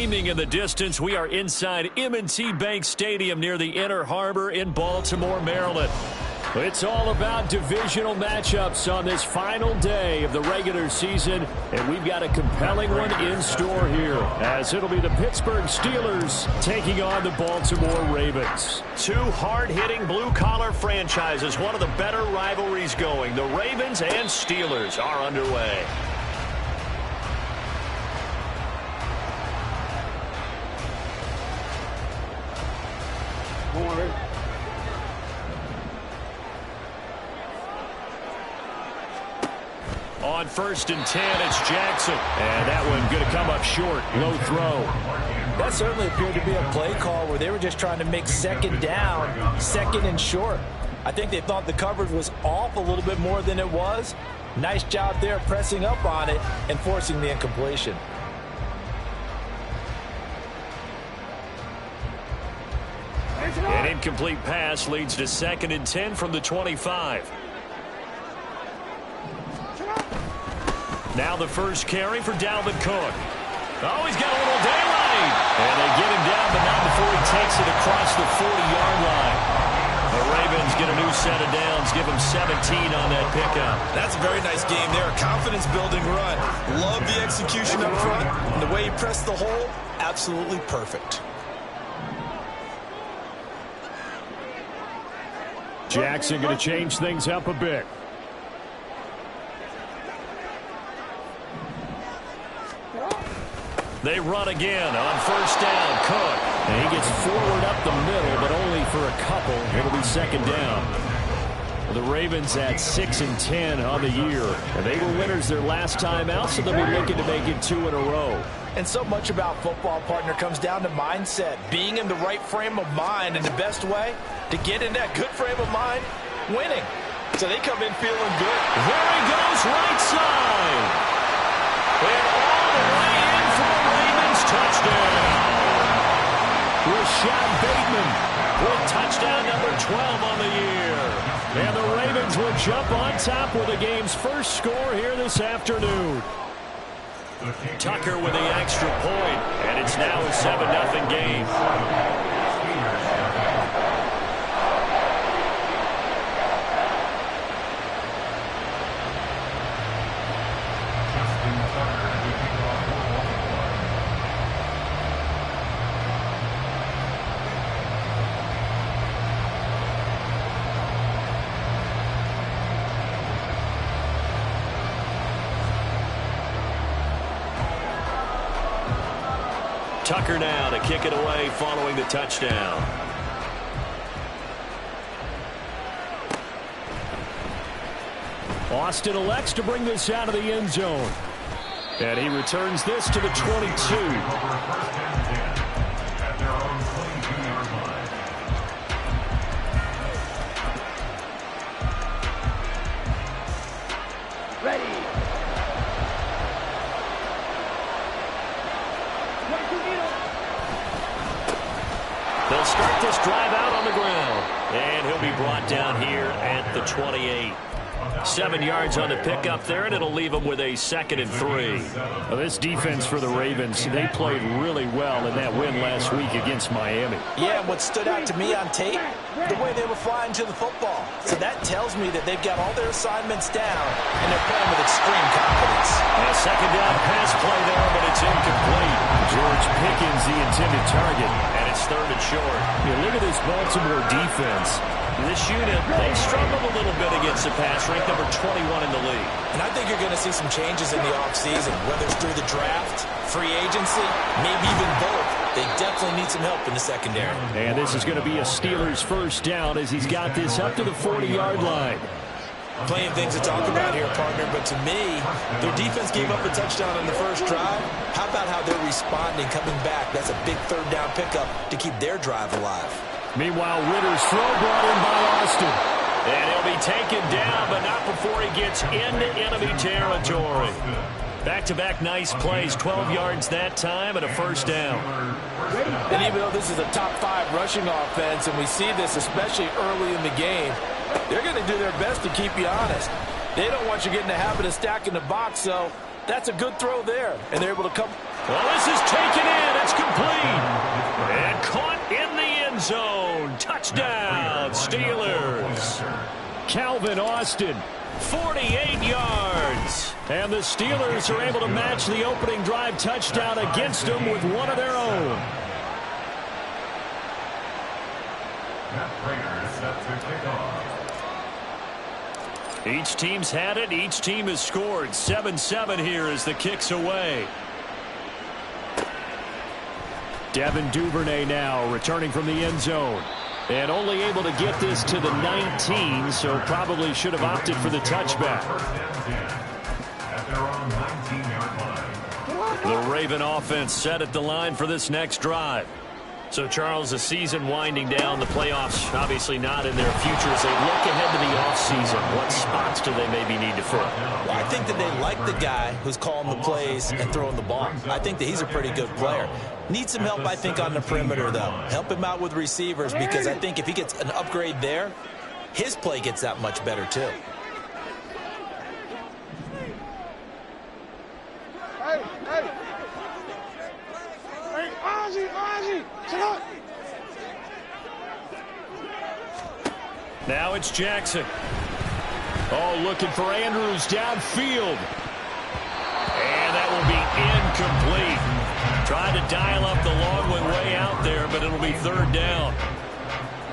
Gleaming in the distance, we are inside M&T Bank Stadium near the Inner Harbor in Baltimore, Maryland. It's all about divisional matchups on this final day of the regular season, and we've got a compelling one in store here, as it'll be the Pittsburgh Steelers taking on the Baltimore Ravens. Two hard-hitting blue-collar franchises, one of the better rivalries going. The Ravens and Steelers are underway. On 1st and 10, it's Jackson. And that one going to come up short. Low throw. That certainly appeared to be a play call where they were just trying to make second down, second and short. I think they thought the coverage was off a little bit more than it was. Nice job there pressing up on it and forcing the incompletion. An incomplete pass leads to 2nd and 10 from the 25. Now the first carry for Dalvin Cook. Oh, he's got a little daylight. And they get him down, but not before he takes it across the 40-yard line. The Ravens get a new set of downs, give him 17 on that pickup. That's a very nice game there, a confidence-building run. Love the execution up front, and the way he pressed the hole, absolutely perfect. Jackson going to change things up a bit. They run again on 1st down. Cook. And he gets forward up the middle, but only for a couple. It'll be 2nd down. The Ravens at 6 and 10 on the year. And they were winners their last time out, so they'll be looking to make it 2 in a row. And so much about football, partner, comes down to mindset. Being in the right frame of mind, and the best way to get in that good frame of mind, winning. So they come in feeling good. There he goes, right side. And all the way in for the Ravens touchdown. Rashad Bateman with touchdown number 12 on the year. And the Ravens will jump on top with the game's first score here this afternoon. Tucker with the extra point, and it's now a 7-0 game. Tucker now to kick it away following the touchdown. Austin elects to bring this out of the end zone. And he returns this to the 22. They'll start this drive out on the ground. And he'll be brought down here at the 28. 7 yards on the pickup there, and it'll leave them with a 2nd and 3. Well, this defense for the Ravens, they played really well in that win last week against Miami. Yeah, what stood out to me on tape, the way they were flying to the football. So that tells me that they've got all their assignments down, and they're playing with extreme confidence. A 2nd down pass play there, but it's incomplete. George Pickens, the intended target, and it's 3rd and short. Yeah, look at this Baltimore defense. This unit, they struggled a little bit against the pass, ranked number 21 in the league. And I think you're going to see some changes in the offseason, whether it's through the draft, free agency, maybe even both. They definitely need some help in the secondary. And this is going to be a Steelers first down as he's got this up to the 40-yard line. Plenty of things to talk about here, partner, but to me, their defense gave up a touchdown on the first drive. How about how they're responding, coming back? That's a big 3rd down pickup to keep their drive alive. Meanwhile, Ritter's throw brought in by Austin. And he'll be taken down, but not before he gets into enemy territory. Back-to-back nice plays, 12 yards that time and a first down. And even though this is a top 5 rushing offense, and we see this especially early in the game, they're going to do their best to keep you honest. They don't want you getting the habit of stacking the box, so that's a good throw there. And they're able to come. Well, this is taken in. It's good. Touchdown, Steelers. Calvin Austin, 48 yards. And the Steelers are able to match the opening drive touchdown against them with one of their own. That player is set to kick off. Each team's had it. Each team has scored. 7-7 here as the kick's away. Devin Duvernay now returning from the end zone. And only able to get this to the 19, so probably should have opted for the touchback. At their own 19-yard line. The Raven offense set at the line for this next drive. So, Charles, the season winding down, the playoffs obviously not in their future. As they look ahead to the offseason, what spots do they maybe need to fill? Well, I think that they like the guy who's calling the plays and throwing the ball. I think that he's a pretty good player. Needs some help, I think, on the perimeter, though. Help him out with receivers, because I think if he gets an upgrade there, his play gets that much better, too. Now it's Jackson. Oh, looking for Andrews downfield. And that will be incomplete. Tried to dial up the long one way out there, but it'll be third down.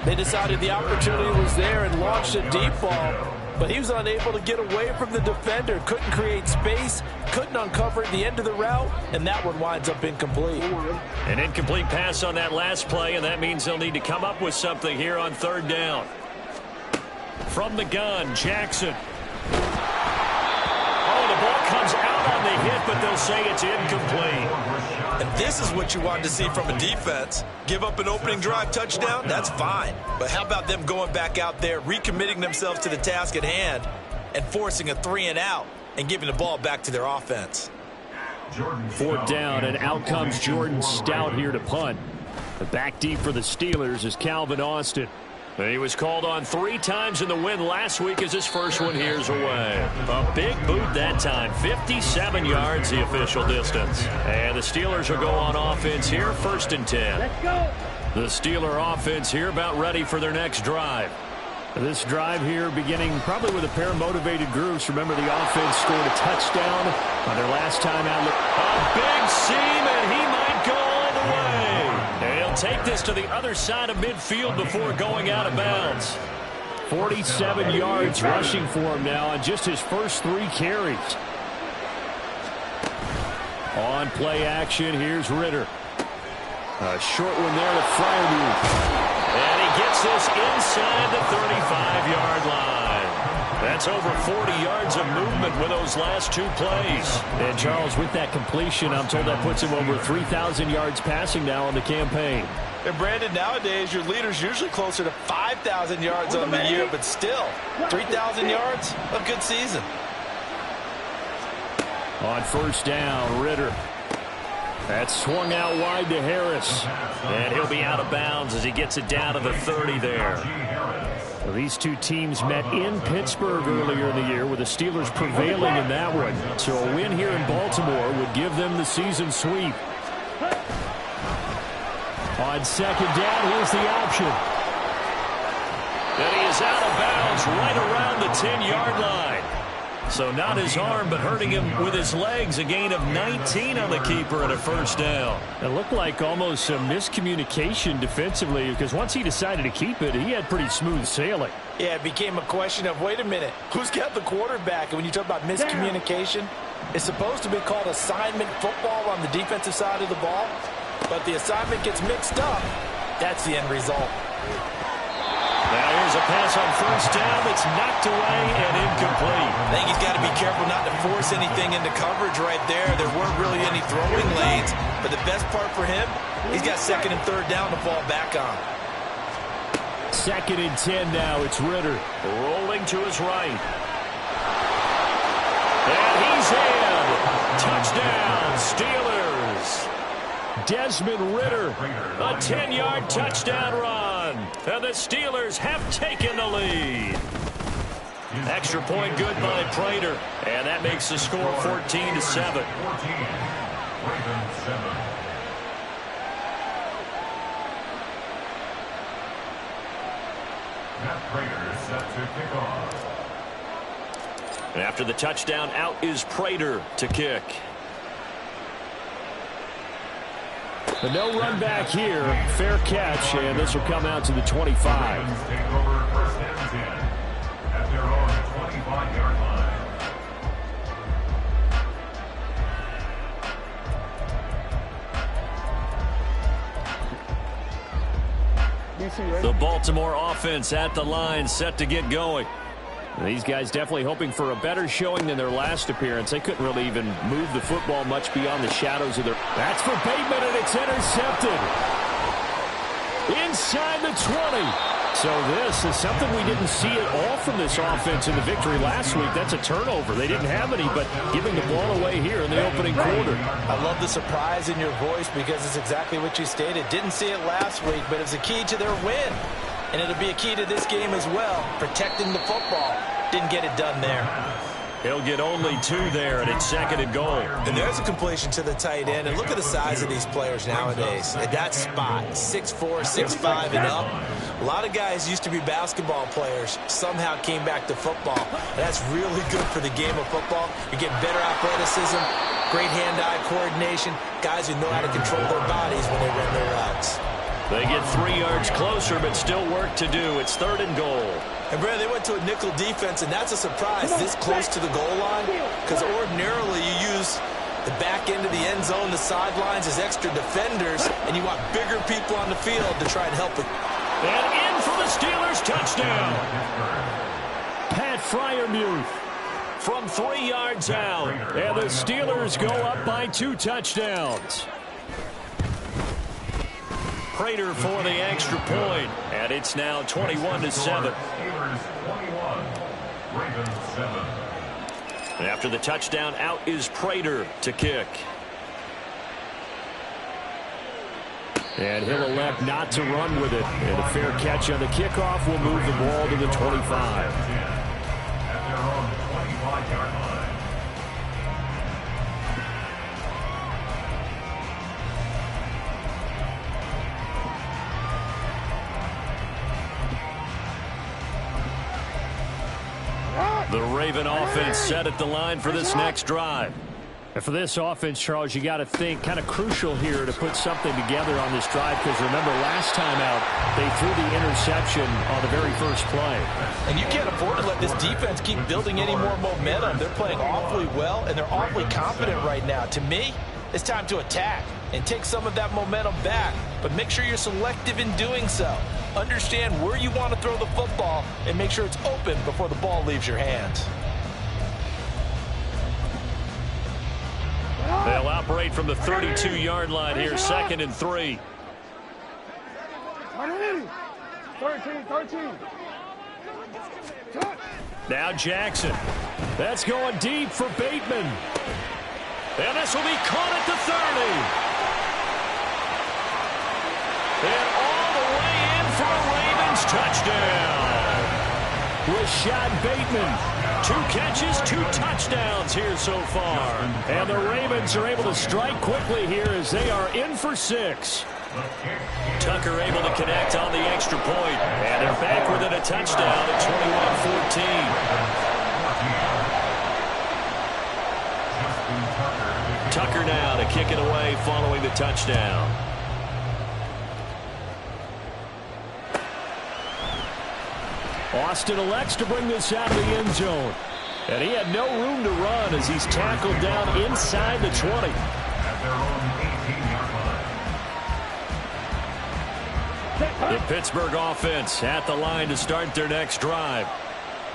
They decided the opportunity was there and launched a deep ball, but he was unable to get away from the defender. Couldn't create space, couldn't uncover at the end of the route, and that one winds up incomplete. An incomplete pass on that last play, and that means they'll need to come up with something here on third down. From the gun, Jackson. Oh, the ball comes out on the hit, but they'll say it's incomplete. And this is what you wanted to see from a defense. Give up an opening drive touchdown, that's fine. But how about them going back out there, recommitting themselves to the task at hand, and forcing a 3-and-out and giving the ball back to their offense. Fourth down, and out comes Jordan Stout here to punt. The back deep for the Steelers is Calvin Austin. He was called on 3 times in the win last week as his first one here's away. A big boot that time. 57 yards the official distance. And the Steelers will go on offense here, 1st and 10. Let's go. The Steeler offense here about ready for their next drive. This drive here beginning probably with a pair of motivated groups. Remember, the offense scored a touchdown on their last time out. A big seam, and he might go all the way. They'll take this to the other side of midfield before going out of bounds. 47 yards rushing for him now on just his first 3 carries. On play action, here's Ritter. A short one there to Freiermuth. And he gets this inside the 35-yard line. That's over 40 yards of movement with those last 2 plays. And, Charles, with that completion, I'm told that puts him over 3,000 yards passing now on the campaign. And, Brandon, nowadays your leader's usually closer to 5,000 yards on the year, but still, 3,000 yards, a good season. On first down, Ritter. That's swung out wide to Harris. And he'll be out of bounds as he gets it down to the 30 there. Well, these two teams met in Pittsburgh earlier in the year, with the Steelers prevailing in that one. So a win here in Baltimore would give them the season sweep. On second down, here's the option. And he is out of bounds right around the 10-yard line. So not his arm, but hurting him with his legs. A gain of 19 on the keeper and a first down. It looked like almost some miscommunication defensively, because once he decided to keep it, he had pretty smooth sailing. Yeah, it became a question of, wait a minute, who's got the quarterback? And when you talk about miscommunication, it's supposed to be called assignment football on the defensive side of the ball, but the assignment gets mixed up. That's the end result. Now here's a pass on first down that's knocked away and incomplete. I think he's got to be careful not to force anything into coverage right there. There weren't really any throwing lanes, but the best part for him, he's got second and third down to fall back on. Second and 10 now. It's Ritter. Rolling to his right. And he's in. Touchdown, Steelers. Desmond Ritter, a 10-yard touchdown run. And the Steelers have taken the lead. Extra point good by Prater. And that makes the score 14-7. Matt Prater set to kick off. And after the touchdown, out is Prater to kick. But no run back here. Fair catch, and this will come out to the 25. Ravens take over first and 10 at their own 25-yard line. The Baltimore offense at the line, set to get going. And these guys definitely hoping for a better showing than their last appearance. They couldn't really even move the football much beyond the shadows of their... That's for Bateman, and it's intercepted. Inside the 20. So this is something we didn't see at all from this offense in the victory last week. That's a turnover. They didn't have any, but giving the ball away here in the opening quarter. I love the surprise in your voice because it's exactly what you stated. Didn't see it last week, but it's a key to their win. And it'll be a key to this game as well, protecting the football. Didn't get it done there. He'll get only 2 there, and it's second and goal. And there's a completion to the tight end. And look at the size of these players nowadays. At that spot, 6'4", 6'5", and up. A lot of guys used to be basketball players. Somehow came back to football. And that's really good for the game of football. You get better athleticism, great hand-eye coordination, guys who know how to control their bodies when they run their routes. They get 3 yards closer, but still work to do. It's third and goal. And, Brad, they went to a nickel defense, and that's a surprise this close to the goal line because ordinarily you use the back end of the end zone, the sidelines as extra defenders, and you want bigger people on the field to try and help it. And in for the Steelers touchdown. Pat Freiermuth from 3 yards out. And the Steelers go up by 2 touchdowns. Prater for the extra point, and it's now 21-7. Steelers 21, Ravens 7. And after the touchdown, out is Prater to kick. And he'll elect not to run with it. And a fair catch on the kickoff will move the ball to the 25. At their own 25-yard line. The Raven offense set at the line for this next drive. And for this offense, Charles, you got to think kind of crucial here to put something together on this drive because remember last time out they threw the interception on the very first play. And you can't afford to let this defense keep building any more momentum. They're playing awfully well, and they're awfully confident right now. To me, it's time to attack and take some of that momentum back, but make sure you're selective in doing so. Understand where you want to throw the football and make sure it's open before the ball leaves your hands. They'll operate from the 32-yard line here, 2nd and 3. 13. Now Jackson. That's going deep for Bateman. And this will be caught at the 30. And all the way in for a Ravens touchdown. Rashad Bateman. 2 catches, 2 touchdowns here so far. And the Ravens are able to strike quickly here as they are in for 6. Tucker able to connect on the extra point. And they're back within a touchdown at 21-14. Tucker now to kick it away following the touchdown. Austin elects to bring this out of the end zone. And he had no room to run as he's tackled down inside the 20. At their own 18-yard line. The Pittsburgh offense at the line to start their next drive.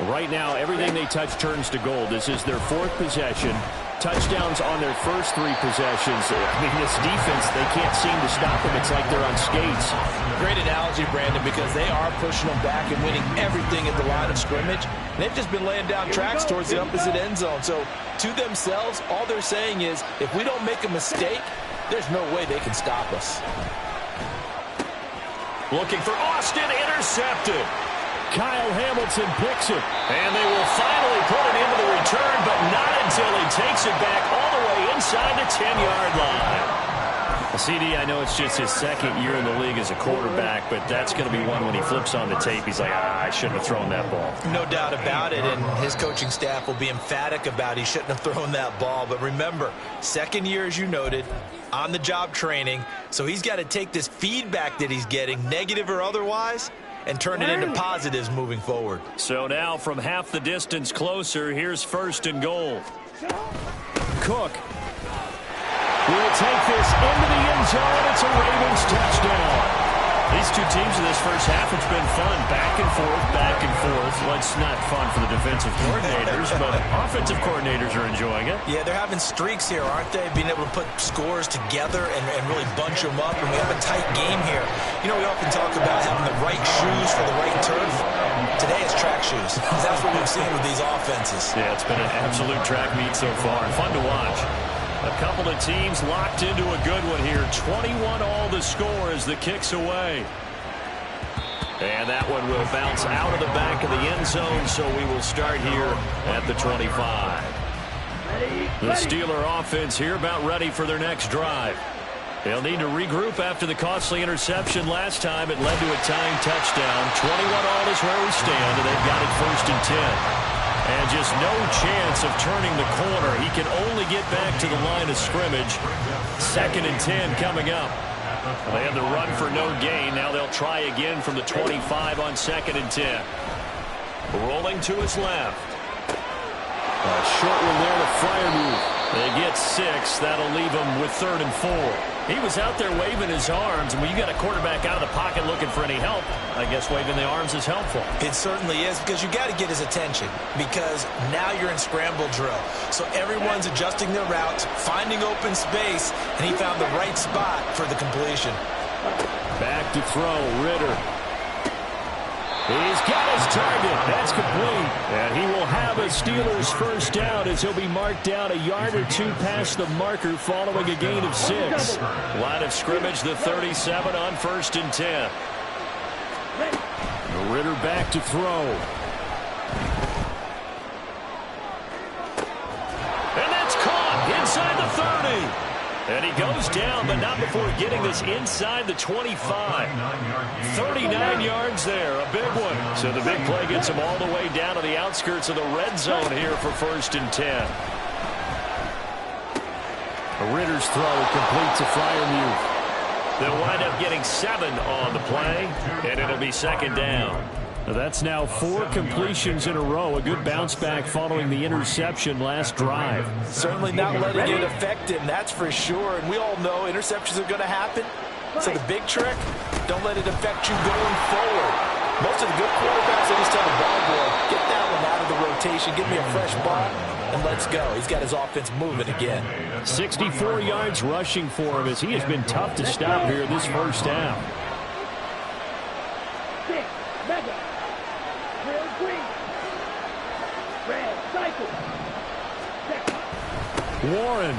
Right now, everything they touch turns to gold. This is their 4th possession. Touchdowns on their first 3 possessions. I mean, this defense, they can't seem to stop them. It's like they're on skates. Great analogy, Brandon, because they are pushing them back and winning everything at the line of scrimmage. They've just been laying down tracks towards the opposite end zone. So to themselves, all they're saying is, if we don't make a mistake, there's no way they can stop us. Looking for Austin, intercepted. Kyle Hamilton picks it. And they will finally put it into the return, but not until he takes it back all the way inside the 10-yard line. CD, I know it's just his second year in the league as a quarterback, but that's going to be one when he flips on the tape. He's like, I shouldn't have thrown that ball. No doubt about it, and his coaching staff will be emphatic about he shouldn't have thrown that ball. But remember, second year, as you noted, on-the-job training, so he's got to take this feedback that he's getting, negative or otherwise, and turn it into positives moving forward. So now from half the distance closer, here's 1st and goal. Cook will take this into the end zone. It's a Ravens touchdown. These two teams in this first half, it's been fun. Back and forth, back and forth. Well, it's not fun for the defensive coordinators, but offensive coordinators are enjoying it. Yeah, they're having streaks here, aren't they? Being able to put scores together and really bunch them up, and we have a tight game here. You know, we often talk about having the right shoes for the right turf. Today it's track shoes. That's what we've seen with these offenses. Yeah, it's been an absolute track meet so far. Fun to watch. A couple of teams locked into a good one here. 21 all the score as the kick's away. And that one will bounce out of the back of the end zone, so we will start here at the 25. The Steeler offense here about ready for their next drive. They'll need to regroup after the costly interception last time. It led to a tying touchdown. 21 all is where we stand, and they've got it 1st and 10. And just no chance of turning the corner. He can only get back to the line of scrimmage. 2nd and 10 coming up. They had the run for no gain. Now they'll try again from the 25 on 2nd and 10. Rolling to his left. A short one there to Freiermuth. They get 6. That'll leave them with 3rd and 4. He was out there waving his arms, and when you got a quarterback out of the pocket looking for any help, I guess waving the arms is helpful. It certainly is, because you got to get his attention, because now you're in scramble drill. So everyone's adjusting their routes, finding open space, and he found the right spot for the completion. Back to throw, Ritter. He's got his target. That's complete. And he will have a Steelers first down as he'll be marked down a yard or two past the marker following a gain of 6. Line of scrimmage, the 37 on 1st and 10. Ritter back to throw. And that's caught inside the 30. And he goes down, but not before getting this inside the 25. 39 yards there, a big one. So the big play gets him all the way down to the outskirts of the red zone here for 1st and 10. Ritter's throw complete to Freiermuth. They'll wind up getting 7 on the play, and it'll be 2nd down. That's now 4 completions in a row. A good bounce back following the interception last drive. Certainly not letting it affect him, that's for sure. And we all know interceptions are going to happen. So the big trick, don't let it affect you going forward. Most of the good quarterbacks, they just tell the ball boy, get that one out of the rotation, give me a fresh ball, and let's go. He's got his offense moving again. 64 yards rushing for him as he has been tough to stop here this first half. Warren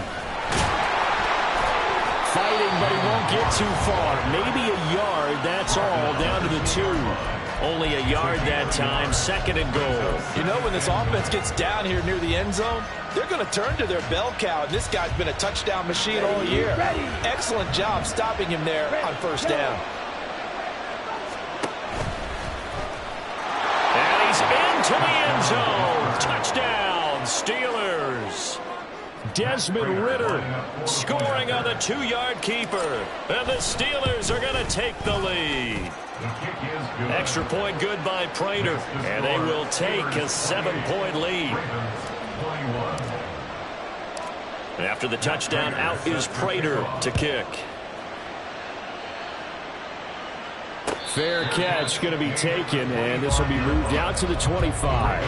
fighting, but he won't get too far. Maybe a yard, that's all, down to the 2. Only a yard that time, 2nd and goal. You know, when this offense gets down here near the end zone, they're going to turn to their bell cow, and this guy's been a touchdown machine all year. Excellent job stopping him there on 1st down. And he's into the end zone. Touchdown, Steelers. Desmond Ritter scoring on the 2-yard keeper. And the Steelers are going to take the lead. Extra point good by Prater. And they will take a 7-point lead. And after the touchdown, out is Prater to kick. Fair catch going to be taken, and this will be moved out to the 25.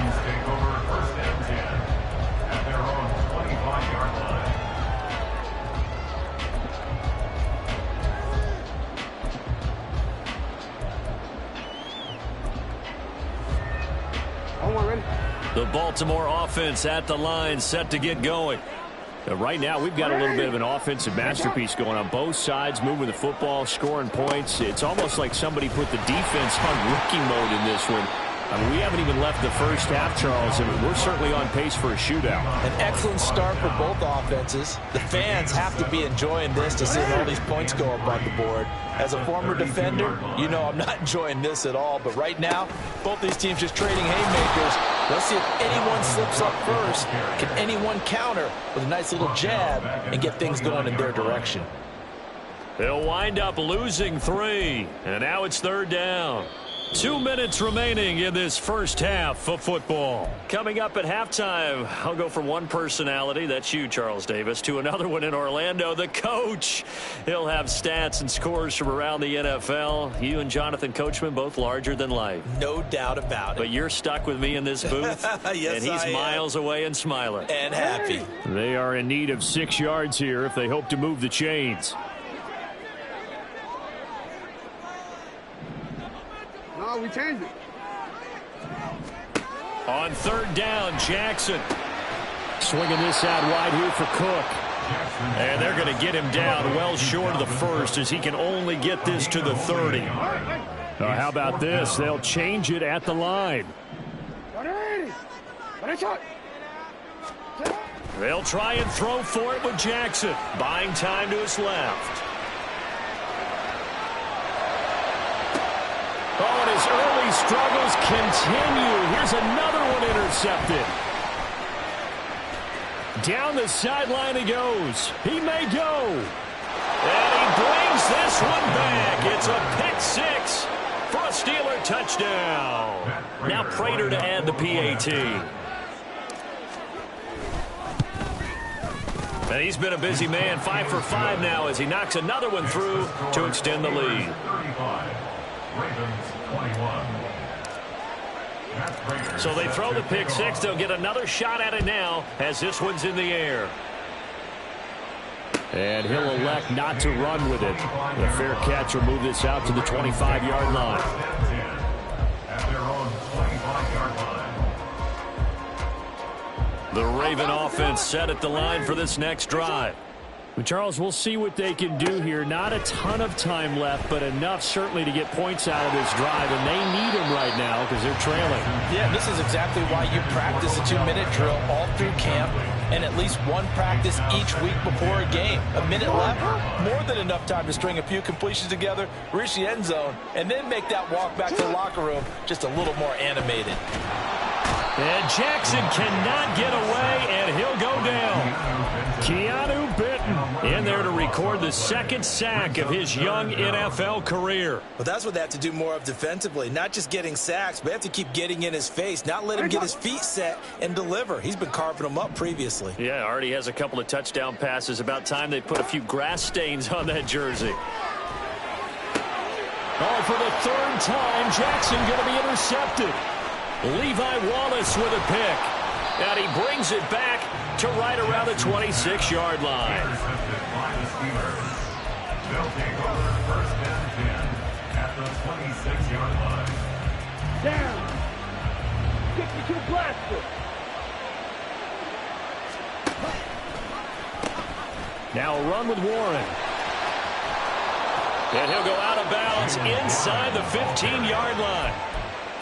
The Baltimore offense at the line, set to get going. Right now, we've got a little bit of an offensive masterpiece going on both sides, moving the football, scoring points. It's almost like somebody put the defense on rookie mode in this one. I mean, we haven't even left the first half, Charles, and we're certainly on pace for a shootout. An excellent start for both offenses. The fans have to be enjoying this to see all these points go up on the board. As a former defender, you know I'm not enjoying this at all. But right now, both these teams just trading haymakers. Let's see if anyone slips up first. Can anyone counter with a nice little jab and get things going in their direction? They'll wind up losing 3, and now it's 3rd down. 2 minutes remaining in this first half of football. Coming up at halftime, I'll go from one personality, that's you, Charles Davis, to another one in Orlando, the coach. He'll have stats and scores from around the NFL. You and Jonathan Coachman, both larger than life. No doubt about it. But you're stuck with me in this booth, yes, and he's miles away and smiling. And happy. They are in need of 6 yards here if they hope to move the chains. No, we changed it. On 3rd down, Jackson. Swinging this out wide here for Cook. And they're going to get him down well short of the first as he can only get this to the 30. How about this? They'll change it at the line. They'll try and throw for it with Jackson. Buying time to his left. Oh, and his early struggles continue. Here's another one intercepted. Down the sideline he goes. He may go. And he brings this one back. It's a pick 6 for a Steeler touchdown. Now Prater to add the PAT. And he's been a busy man. 5 for 5 now as he knocks another one through to extend the lead. So they throw the pick 6. They'll get another shot at it now as this one's in the air. And he'll elect not to run with it. The fair catch will move this out to the 25-yard line. The Raven offense set at the line for this next drive. Charles, we'll see what they can do here. Not a ton of time left, but enough certainly to get points out of this drive, and they need them right now because they're trailing. Yeah, this is exactly why you practice a 2-minute drill all through camp and at least one practice each week before a game. A minute left, more than enough time to string a few completions together, reach the end zone, and then make that walk back to the locker room just a little more animated. And Jackson cannot get away, and he'll go down. Keanu Benton in there to record the second sack of his young NFL career. Well, that's what they have to do more of defensively. Not just getting sacks, but they have to keep getting in his face. Not let him get his feet set and deliver. He's been carving them up previously. Yeah, already has a couple of touchdown passes. About time they put a few grass stains on that jersey. Oh, for the 3rd time, Jackson going to be intercepted. Levi Wallace with a pick. And he brings it back to right around the 26-yard line. They'll take over 1st and 10 at the 26-yard line. Down. Kick me to a blaster. Now a run with Warren. And he'll go out of bounds inside the 15-yard line.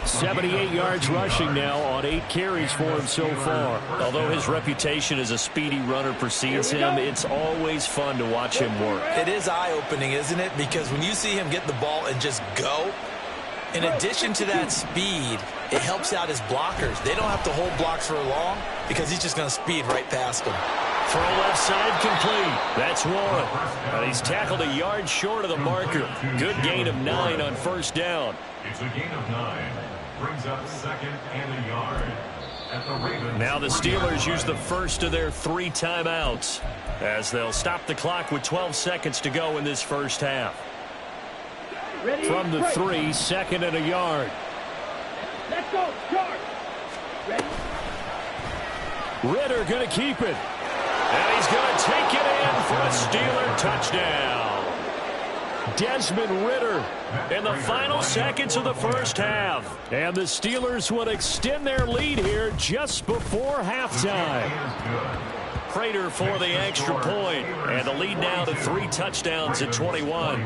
78 yards rushing now on 8 carries for him so far. Although his reputation as a speedy runner precedes him, it's always fun to watch him work. It is eye-opening, isn't it? Because when you see him get the ball and just go, in addition to that speed, it helps out his blockers. They don't have to hold blocks for long because he's just going to speed right past them. Throw left side complete. That's Warren. And he's tackled a yard short of the marker. Good gain of 9 on 1st down. It's a gain of 9. Brings up 2nd and a yard. At the Ravens. Now the Steelers use the first of their 3 timeouts as they'll stop the clock with 12 seconds to go in this first half. Ready? From the 3, 2nd and a yard. Let's go. Charge. Ready? Ritter going to keep it. And he's going to take it in for a Steeler touchdown. Desmond Ritter in the final seconds of the first half. And the Steelers would extend their lead here just before halftime. Prater for the extra point. And the lead now to 3 touchdowns at 21.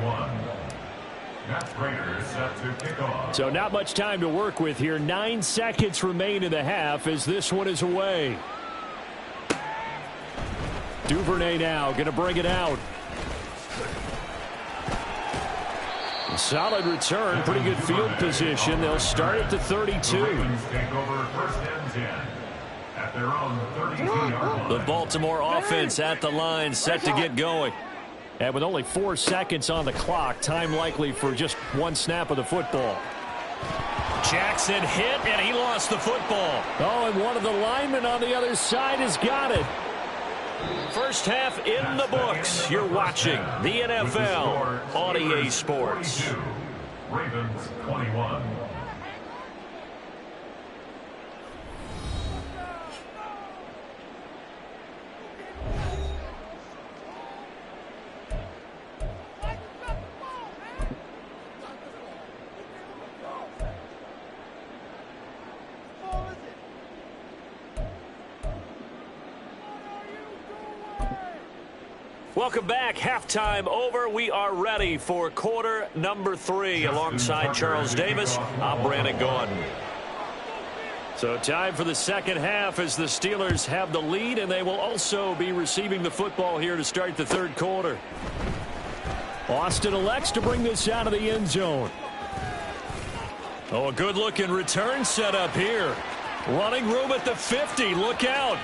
Matt Prater is set to kick off. So not much time to work with here. 9 seconds remain in the half as this one is away. Duvernay now going to bring it out. Solid return, pretty good field position. They'll start at the 32. The Ravens take over 1st and 10 at their own 32-yard line. The Baltimore offense at the line, set to get going. And with only 4 seconds on the clock, time likely for just one snap of the football. Jackson hit, and he lost the football. Oh, and one of the linemen on the other side has got it. First half in the books. You're watching the NFL on EA Sports. 42, Ravens 21. Welcome back. Halftime over. We are ready for quarter number 3. Alongside Charles Davis, I'm Brandon Gaudin. So time for the second half as the Steelers have the lead, and they will also be receiving the football here to start the third quarter. Austin elects to bring this out of the end zone. Oh, a good-looking return set up here. Running room at the 50. Look out.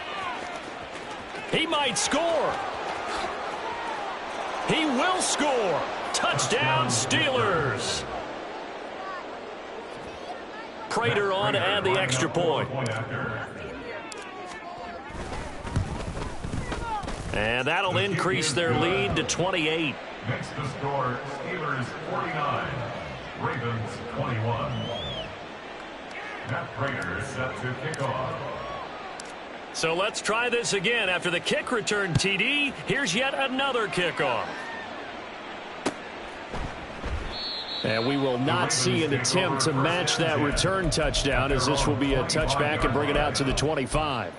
He might score. He will score. Touchdown, Steelers. Prater on to add the extra point. And that'll increase their lead to 28. Makes the score Steelers 49, Ravens 21. Matt Prater is set to kick off. So let's try this again. After the kick return TD, here's yet another kickoff. And we will not see an attempt to match that return touchdown, as this will be a touchback and bring it out to the 25.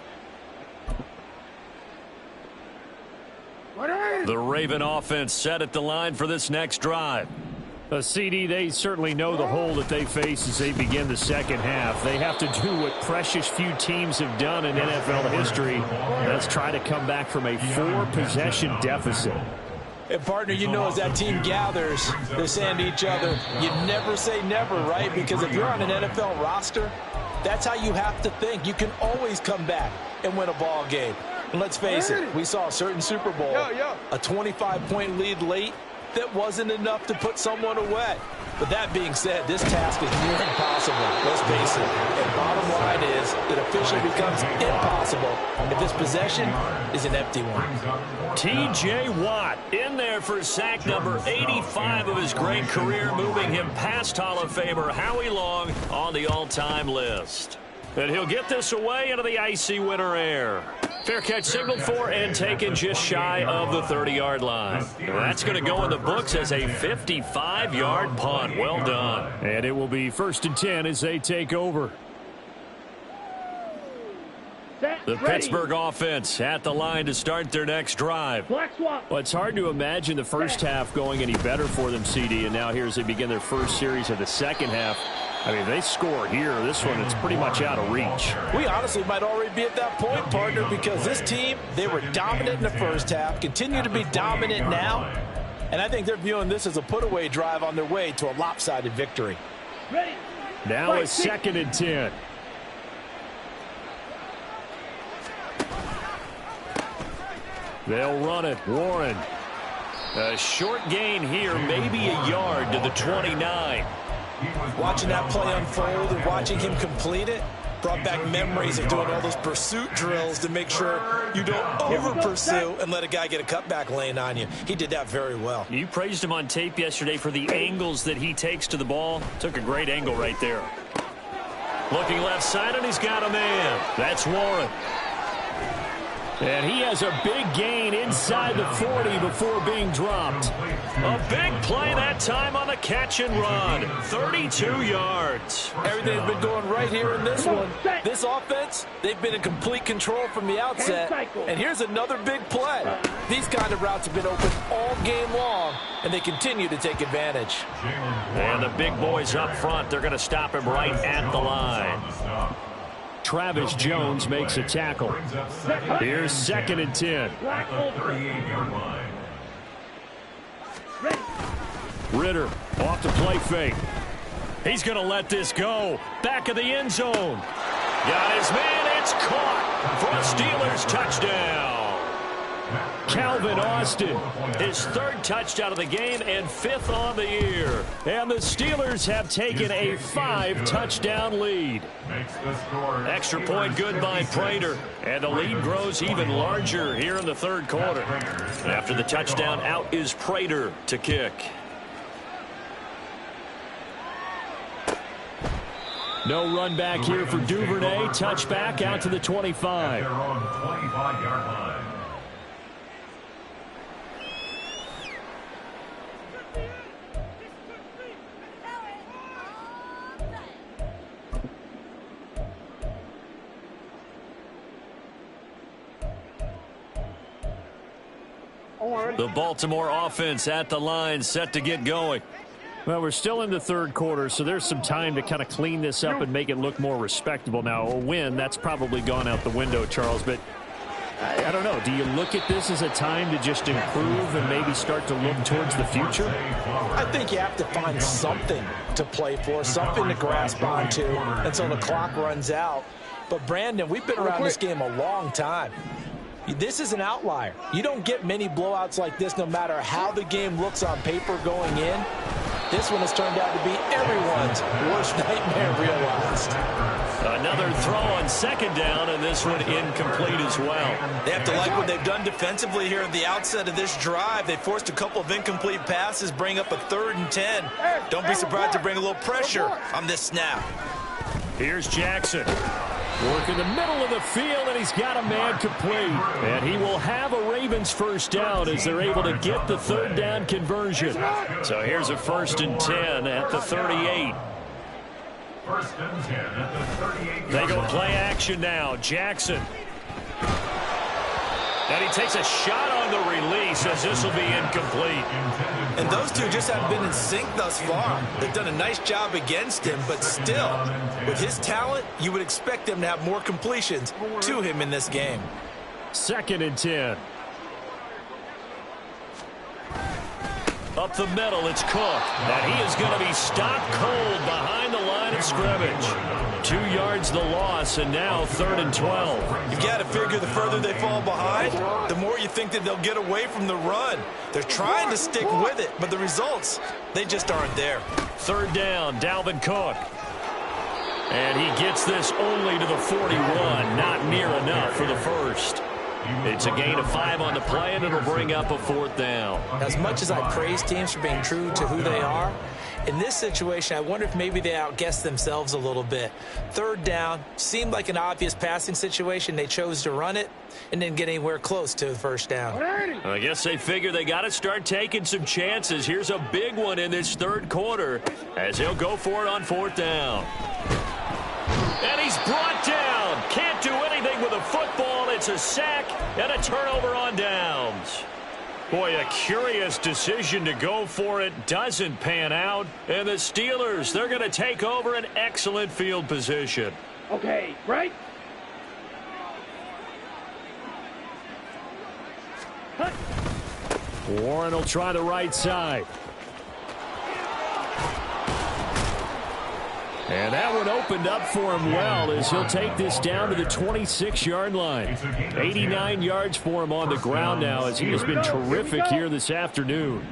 The Raven offense set at the line for this next drive. A CD, they certainly know the hole that they face as they begin the second half. They have to do what precious few teams have done in NFL history. Let's try to come back from a 4-possession deficit. And, partner, you know, as that team gathers, they're saying to each other, you never say never, right? Because if you're on an NFL roster, that's how you have to think. You can always come back and win a ball game. And let's face it, we saw a certain Super Bowl, a 25-point lead late, that wasn't enough to put someone away. But that being said, this task is near impossible. Let's face it. And bottom line is, it officially becomes impossible if this possession is an empty one. T.J. Watt in there for sack number 85 of his great career, moving him past Hall of Famer Howie Long on the all-time list. And he'll get this away into the icy winter air. Fair catch signaled for and taken just shy of the 30-yard line. That's going to go in the books as a 55-yard punt. Well done. And it will be 1st and 10 as they take over. The Pittsburgh offense at the line to start their next drive. Well, it's hard to imagine the first half going any better for them, CD, and now here as they begin their first series of the second half. I mean, they score here. This one, it's pretty much out of reach. We honestly might already be at that point, partner, because this team, they were dominant in the first half, continue to be dominant now, and I think they're viewing this as a put-away drive on their way to a lopsided victory. Now it's 2nd and 10. They'll run it. Warren. A short gain here, maybe a yard to the 29. Watching that play unfold and watching him complete it brought back memories of doing all those pursuit drills to make sure you don't over-pursue and let a guy get a cutback lane on you. He did that very well. You praised him on tape yesterday for the angles that he takes to the ball. Took a great angle right there. Looking left side, and he's got a man. That's Warren. And he has a big gain inside the 40 before being dropped. A big play that time on the catch and run. 32 yards. Everything's been going right here in this one. This offense, they've been in complete control from the outset. And here's another big play. These kind of routes have been open all game long, and they continue to take advantage. And the big boys up front, they're going to stop him right at the line. Travis Jones makes a tackle. Here's 2nd and 10. Ritter off the play fake. He's going to let this go. Back of the end zone. Got his man. It's caught for a Steelers touchdown. Calvin Austin, his 3rd touchdown of the game and 5th on the year. And the Steelers have taken a 5-touchdown lead. Extra point good by Prater. And the lead grows even larger here in the 3rd quarter. After the touchdown, out is Prater to kick. No run back here for Duvernay. Touchback out to the 25. Their own 25-yard line. The Baltimore offense at the line, set to get going. Well, we're still in the 3rd quarter, so there's some time to kind of clean this up and make it look more respectable. Now, a win, that's probably gone out the window, Charles, but I don't know. Do you look at this as a time to just improve and maybe start to look towards the future? I think you have to find something to play for, something to grasp onto until the clock runs out. But, Brandon, we've been around this game a long time. This is an outlier. You don't get many blowouts like this no matter how the game looks on paper going in. This one has turned out to be everyone's worst nightmare realized. Another throw on 2nd down, and this one incomplete as well. They have to like what they've done defensively here at the outset of this drive. They forced a couple of incomplete passes, bring up a 3rd and 10. Don't be surprised to bring a little pressure on this snap. Here's Jackson. Work in the middle of the field, and he's got a man complete. And he will have a Ravens 1st down as they're able to get the 3rd down conversion. So here's a 1st and 10 at the 38. 1st and 10 at the 38. They go play action now. Jackson. And he takes a shot on the release as this will be incomplete. And those two just haven't been in sync thus far. They've done a nice job against him, but still, with his talent, you would expect them to have more completions to him in this game. 2nd and 10. Up the middle, it's Cook. And he is going to be stopped cold behind the line of scrimmage. 2 yards the loss, and now 3rd and 12. You've got to figure the further they fall behind, the more you think that they'll get away from the run. They're trying to stick with it, but the results, they just aren't there. 3rd down, Dalvin Cook. And he gets this only to the 41, not near enough for the 1st. It's a gain of 5 on the play, and it'll bring up a 4th down. As much as I praise teams for being true to who they are, in this situation, I wonder if maybe they outguessed themselves a little bit. 3rd down seemed like an obvious passing situation. They chose to run it and didn't get anywhere close to the 1st down. I guess they figure they got to start taking some chances. Here's a big one in this 3rd quarter as he'll go for it on 4th down. And he's brought down. Can't do anything with a football. It's a sack and a turnover on downs. Boy, a curious decision to go for it doesn't pan out. And the Steelers, they're going to take over an excellent field position. Okay, right? Warren will try the right side. And that one opened up for him well as he'll take this down to the 26-yard line. 89 yards for him on the ground now as he has been terrific here this afternoon.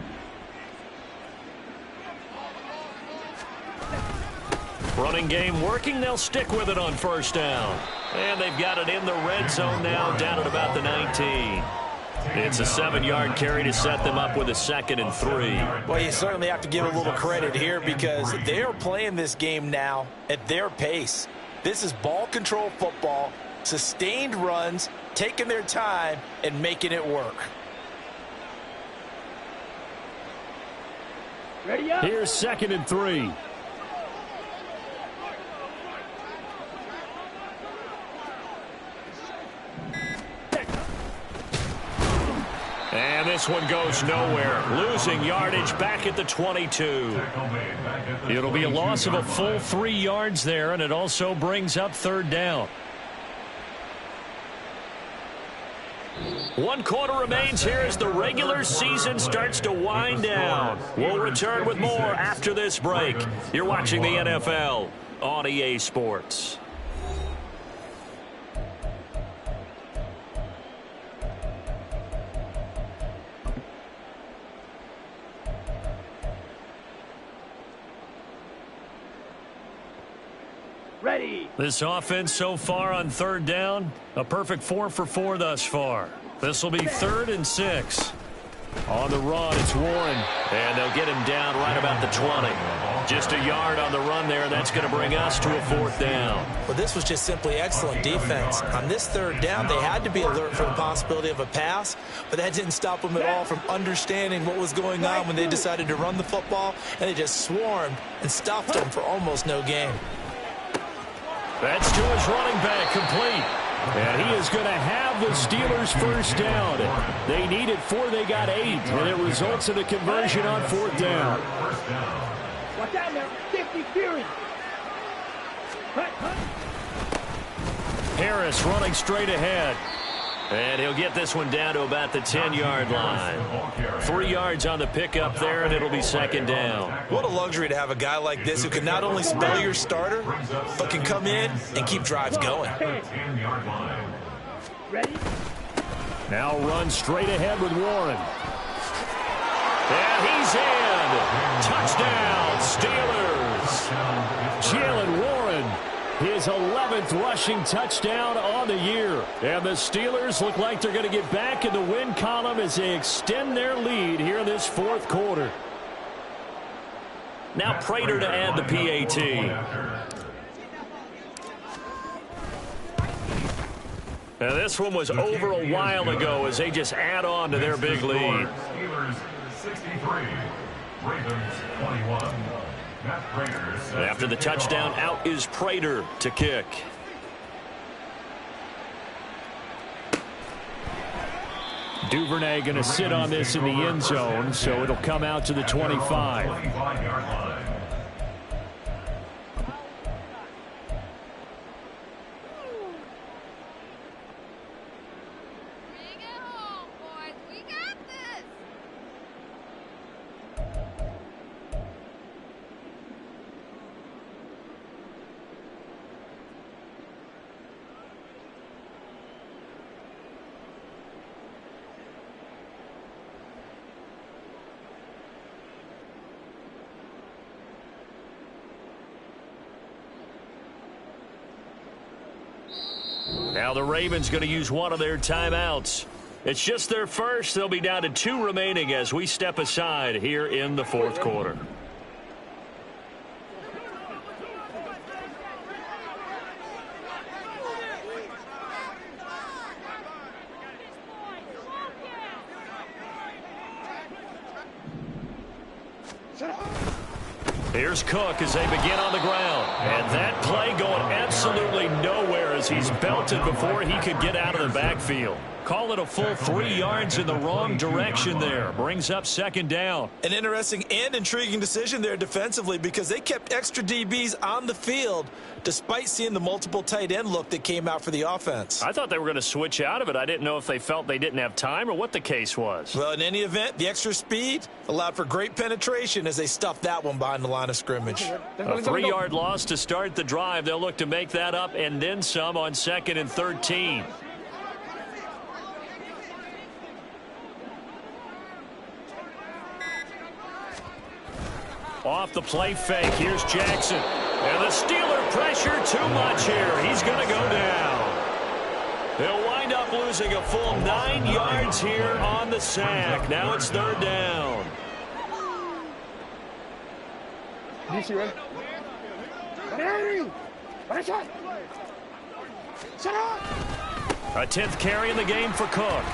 Running game working. They'll stick with it on 1st down. And they've got it in the red zone now down at about the 19. It's a 7-yard carry to set them up with a 2nd and 3. Well, you certainly have to give a little credit here because they're playing this game now at their pace. This is ball control football, sustained runs, taking their time and making it work. Ready up. Here's 2nd and 3. And this one goes nowhere. Losing yardage back at the 22. It'll be a loss of a full 3 yards there, and it also brings up 3rd down. 1 quarter remains here as the regular season starts to wind down. We'll return with more after this break. You're watching the NFL on EA Sports. Ready. This offense so far on 3rd down, a perfect 4 for 4 thus far. This will be 3rd and 6. On the run, it's Warren. And they'll get him down right about the 20. Just a yard on the run there. That's going to bring us to a 4th down. Well, this was just simply excellent defense. On this 3rd down, they had to be alert for the possibility of a pass, but that didn't stop them at all from understanding what was going on when they decided to run the football, and they just swarmed and stuffed them for almost no gain. That's to his running back, complete. And he is going to have the Steelers' 1st down. They needed 4, they got 8, and it results in a conversion on 4th down. Watch out now. 50 Fury. Harris running straight ahead. And he'll get this one down to about the 10-yard line. 3 yards on the pickup there, and it'll be 2nd down. What a luxury to have a guy like this who can not only spell your starter, but can come in and keep drives going. Ready. Now run straight ahead with Warren. And he's in. Touchdown, Steelers. Jalen Warren, his 11th rushing touchdown on the year. And the Steelers look like they're going to get back in the win column as they extend their lead here in this 4th quarter. Now Prater to add the PAT. Now this one was over a while ago as they just add on to their big lead. Steelers 63, Ravens 21. After the touchdown, out is Prater to kick. Duvernay going to sit on this in the end zone, so it'll come out to the 25. Now the Ravens going to use one of their timeouts. It's just their first. They'll be down to 2 remaining as we step aside here in the 4th quarter. Here's Cook as they begin on the ground. And that play going absolutely nowhere as he's belted before he could get out of the backfield. Call it a full 3 yards in the wrong direction there. Brings up 2nd down. An interesting and intriguing decision there defensively because they kept extra DBs on the field despite seeing the multiple tight end look that came out for the offense. I thought they were going to switch out of it. I didn't know if they felt they didn't have time or what the case was. Well, in any event, the extra speed allowed for great penetration as they stuffed that one behind the line of scrimmage. A 3-yard loss to start the drive. They'll look to make that up and then some on 2nd and 13. Off the play fake, here's Jackson. And the Steeler pressure too much here. He's going to go down. They'll wind up losing a full 9 yards here on the sack. Now it's 3rd down. Ready? A 10th carry in the game for Cook.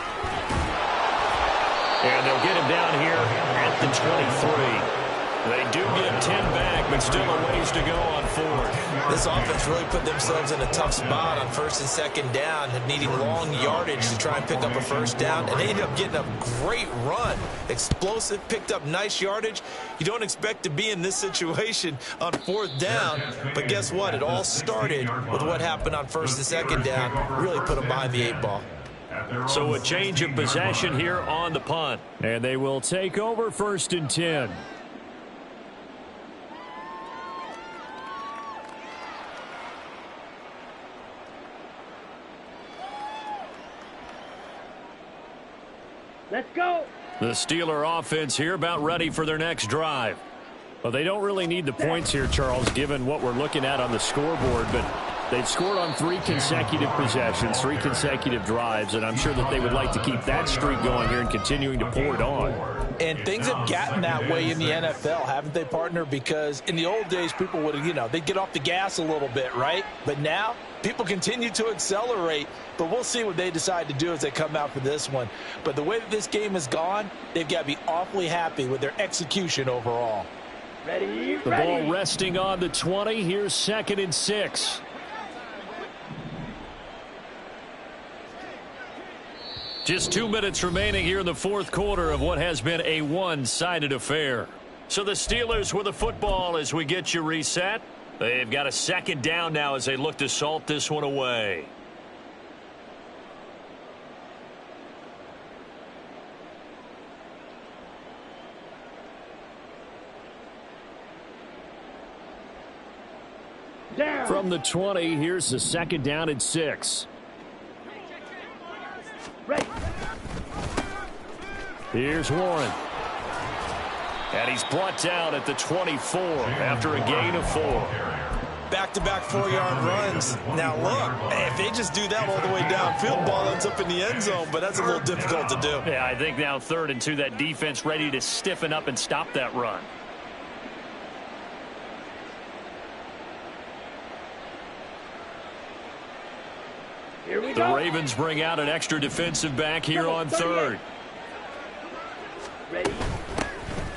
And they'll get him down here at the 23. They do get 10 back, but still a ways to go on fourth. This offense really put themselves in a tough spot on first and second down, needing long yardage to try and pick up a first down, and they ended up getting a great run. Explosive, picked up nice yardage. You don't expect to be in this situation on fourth down, but guess what? It all started with what happened on first and second down. Really put them behind the 8 ball. So a change of possession here on the punt. And they will take over first and 10. Let's go. The Steeler offense here about ready for their next drive. Well, they don't really need the points here, Charles, given what we're looking at on the scoreboard, but they've scored on 3 consecutive possessions, 3 consecutive drives, and I'm sure that they would like to keep that streak going here and continuing to pour it on. And things have gotten that way in the NFL, haven't they, partner? Because in the old days, people would, they'd get off the gas a little bit, right? But now, people continue to accelerate, but we'll see what they decide to do as they come out for this one. But the way that this game has gone, they've got to be awfully happy with their execution overall. Ready, the ball resting on the 20. Here's 2nd and 6. Just 2 minutes remaining here in the fourth quarter of what has been a one-sided affair. So the Steelers with the football as we get you reset. They've got a 2nd down now as they look to salt this one away. Down. From the 20, here's the 2nd down and 6. Ready. Here's Warren. And he's brought down at the 24 after a gain of 4. Back-to-back 4-yard runs. Now, look, if they just do that all the way downfield, ball ends up in the end zone, but that's a little difficult to do. Yeah, I think now 3rd and 2, that defense ready to stiffen up and stop that run. Here we The go. Ravens bring out an extra defensive back here on 3rd. Ready.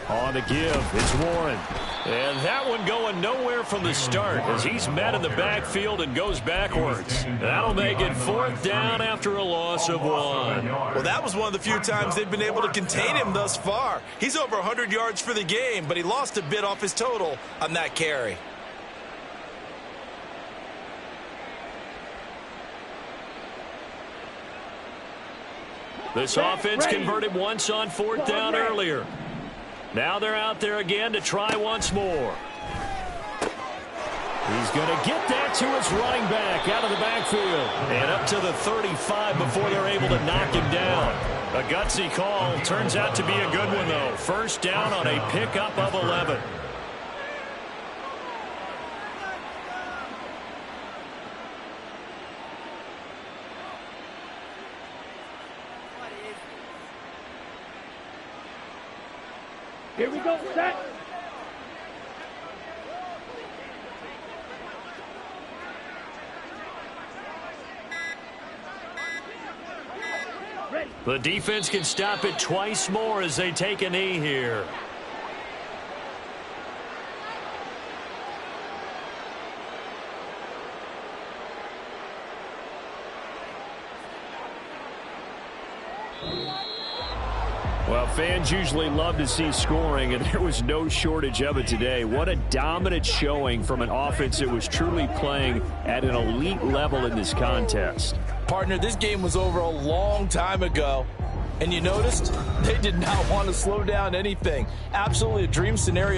On the give, it's Warren. And that one going nowhere from the start as he's met in the backfield and goes backwards. That'll make it 4th down after a loss of 1. Well, that was one of the few times they've been able to contain him thus far. He's over 100 yards for the game, but he lost a bit off his total on that carry. This offense converted once on 4th down earlier. Now they're out there again to try once more. He's going to get that to his running back out of the backfield. And up to the 35 before they're able to knock him down. A gutsy call. Turns out to be a good one, though. 1st down on a pickup of 11. Here we go. Set. Ready. The defense can stop it twice more as they take a knee here. Well, fans usually love to see scoring, and there was no shortage of it today. What a dominant showing from an offense that was truly playing at an elite level in this contest. Partner, this game was over a long time ago, and you noticed they did not want to slow down anything. Absolutely a dream scenario.